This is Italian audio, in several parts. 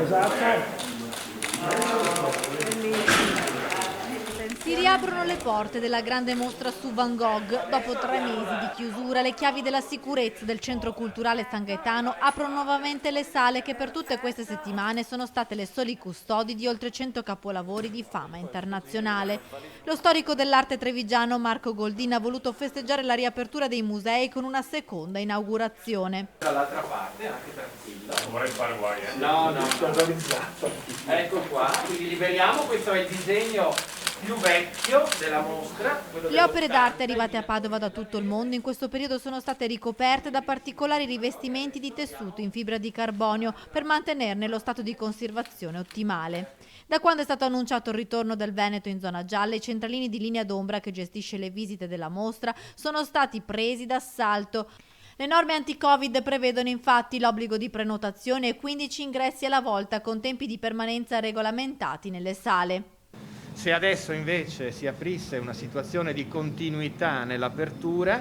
Esatto. Si riaprono le porte della grande mostra su Van Gogh. Dopo 3 mesi di chiusura, le chiavi della sicurezza del Centro Culturale San Gaetano aprono nuovamente le sale che per tutte queste settimane sono state le soli custodi di oltre 100 capolavori di fama internazionale. Lo storico dell'arte trevigiano Marco Goldin ha voluto festeggiare la riapertura dei musei con una seconda inaugurazione. Dall'altra parte, anche tranquillo. Non vorrei fare guai, No, ecco qua, quindi liberiamo, questo è il disegno più vecchio della mostra. Le opere d'arte arrivate a Padova da tutto il mondo in questo periodo sono state ricoperte da particolari rivestimenti di tessuto in fibra di carbonio per mantenerne lo stato di conservazione ottimale. Da quando è stato annunciato il ritorno del Veneto in zona gialla, i centralini di Linea d'Ombra, che gestisce le visite della mostra, sono stati presi d'assalto. Le norme anti-Covid prevedono infatti l'obbligo di prenotazione e 15 ingressi alla volta con tempi di permanenza regolamentati nelle sale. Se adesso invece si aprisse una situazione di continuità nell'apertura,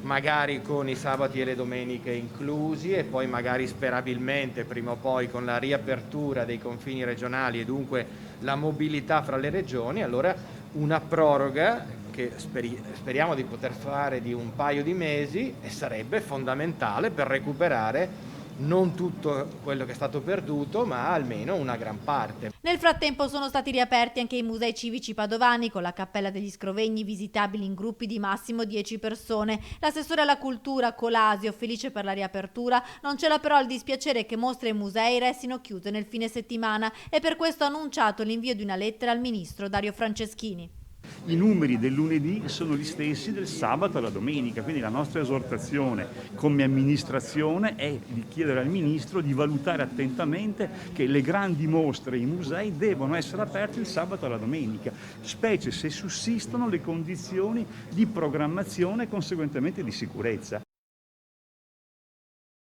magari con i sabati e le domeniche inclusi e poi magari sperabilmente prima o poi con la riapertura dei confini regionali e dunque la mobilità fra le regioni, allora una proroga che speriamo di poter fare di un paio di mesi e sarebbe fondamentale per recuperare non tutto quello che è stato perduto, ma almeno una gran parte. Nel frattempo sono stati riaperti anche i musei civici padovani, con la Cappella degli Scrovegni visitabili in gruppi di massimo 10 persone. L'assessore alla cultura Colasio, felice per la riapertura, non c'era però il dispiacere che mostre e musei restino chiuse nel fine settimana e per questo ha annunciato l'invio di una lettera al ministro Dario Franceschini. I numeri del lunedì sono gli stessi del sabato e la domenica, quindi la nostra esortazione come amministrazione è di chiedere al Ministro di valutare attentamente che le grandi mostre e i musei devono essere aperti il sabato e la domenica, specie se sussistono le condizioni di programmazione e conseguentemente di sicurezza.